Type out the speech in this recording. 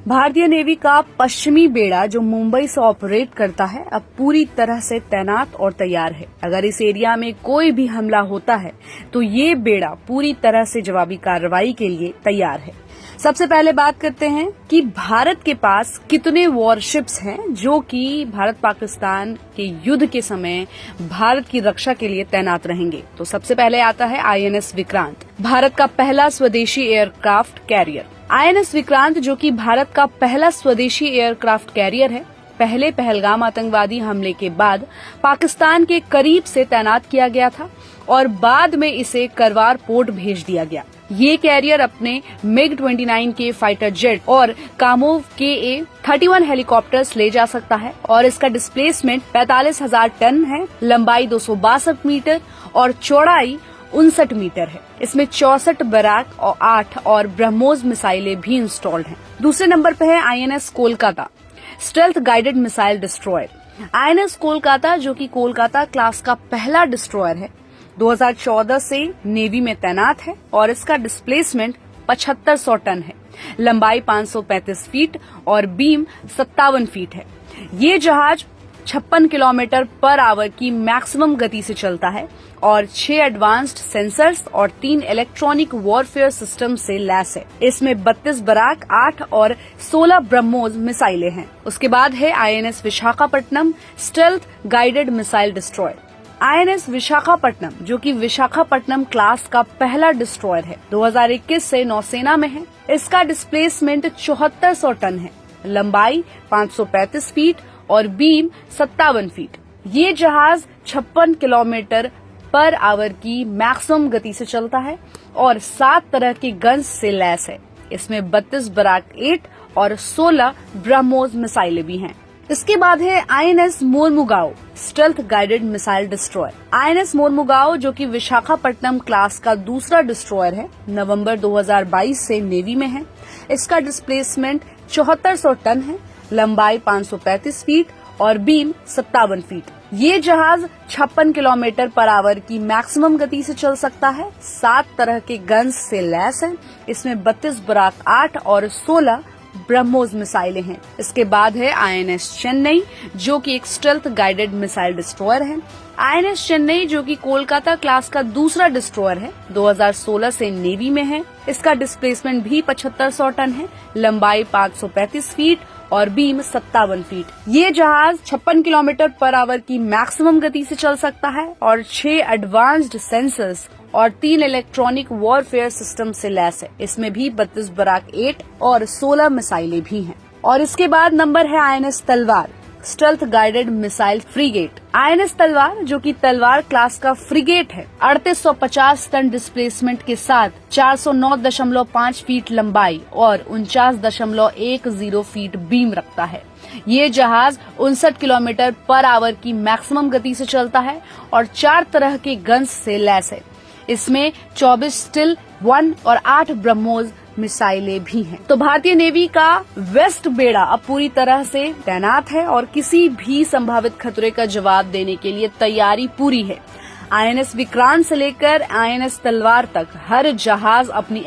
भारतीय नेवी का पश्चिमी बेड़ा जो मुंबई से ऑपरेट करता है अब पूरी तरह से तैनात और तैयार है। अगर इस एरिया में कोई भी हमला होता है तो ये बेड़ा पूरी तरह से जवाबी कार्रवाई के लिए तैयार है। सबसे पहले बात करते हैं कि भारत के पास कितने वॉरशिप्स हैं जो कि भारत पाकिस्तान के युद्ध के समय भारत की रक्षा के लिए तैनात रहेंगे। तो सबसे पहले आता है INS विक्रांत, भारत का पहला स्वदेशी एयरक्राफ्ट कैरियर। INS विक्रांत जो कि भारत का पहला स्वदेशी एयरक्राफ्ट कैरियर है, पहले पहलगाम आतंकवादी हमले के बाद पाकिस्तान के करीब से तैनात किया गया था और बाद में इसे करवार पोर्ट भेज दिया गया। ये कैरियर अपने MiG-29 के फाइटर जेट और कामोव KA-31 हेलीकॉप्टर्स ले जा सकता है और इसका डिस्प्लेसमेंट 45,000 टन है, लंबाई 262 मीटर और चौड़ाई 59 मीटर है। इसमें 64 बैराक और 8 और ब्रह्मोस मिसाइलें भी इंस्टॉल्ड हैं। दूसरे नंबर पर है INS Kolkata, stealth guided missile destroyer. INS Kolkata जो कि कोलकाता क्लास का पहला डिस्ट्रॉयर है, 2014 से नेवी में तैनात है और इसका डिस्प्लेसमेंट 7500 टन है, लंबाई 535 फीट और बीम 57 फीट है। ये जहाज 56 किलोमीटर पर आवर की मैक्सिमम गति से चलता है और 6 एडवांस्ड सेंसर्स और 3 इलेक्ट्रॉनिक वॉरफेयर सिस्टम से लैस है। इसमें 32 बैराक, 8 और 16 ब्रह्मोस मिसाइलें हैं। उसके बाद है INS Visakhapatnam, stealth guided missile destroyer. INS Visakhapatnam जो कि विशाखापट्टनम क्लास का पहला डिस्ट्रॉयर है, 2021 से नौसेना में है। इसका डिस्प्लेसमेंट 7400 टन है, लंबाई 535 फीट और बीम 57 फीट। ये जहाज 56 किलोमीटर पर आवर की मैक्सिमम गति से चलता है और 7 तरह के गन्स से लैस है। इसमें 32 बैराक 8 और 16 ब्रह्मोस मिसाइलें भी हैं। इसके बाद है INS Mormugao, stealth guided missile destroyer. INS Mormugao जो कि विशाखापट्टनम क्लास का दूसरा डिस्ट्रॉयर है, नवंबर 2022 से नेवी में है। इसका डिस्प्लेसमेंट 7400 टन है, लंबाई 535 फीट और बीम 57 फीट। ये जहाज 56 किलोमीटर पर आवर की मैक्सिमम गति से चल सकता है, 7 तरह के गन्स से लैस है। इसमें 32 बैराक 8 और 16 ब्रह्मोस मिसाइलें हैं। इसके बाद है INS चेन्नई जो कि एक स्टेल्थ गाइडेड मिसाइल डिस्ट्रॉयर है। INS चेन्नई जो कि कोलकाता क्लास का दूसरा डिस्ट्रॉयर है, 2016 से नेवी में है। इसका डिस्प्लेसमेंट भी 7500 टन है, लंबाई 535 फीट और बीम 57 फीट। ये जहाज 56 किलोमीटर पर आवर की मैक्सिमम गति से चल सकता है और 6 एडवांस्ड सेंसर्स और 3 इलेक्ट्रॉनिक वॉरफेयर सिस्टम से लैस है। इसमें भी 32 बैराक 8 और 16 मिसाइलें भी हैं। और इसके बाद नंबर है INS तलवार, stealth guided missile freight. INS तलवार जो कि तलवार क्लास का फ्रीगेट है, 3850 टन डिस्प्लेसमेंट के साथ 409.5 फीट लंबाई और 49.10 फीट बीम रखता है। ये जहाज 59 किलोमीटर पर आवर की मैक्सिमम गति से चलता है और 4 तरह के गन्स से लैस है। इसमें 24 स्टिल 1 और 8 ब्रह्मोस मिसाइलें भी हैं। तो भारतीय नेवी का वेस्ट बेड़ा अब पूरी तरह से तैनात है और किसी भी संभावित खतरे का जवाब देने के लिए तैयारी पूरी है। INS विक्रांत से लेकर INS तलवार तक हर जहाज अपनी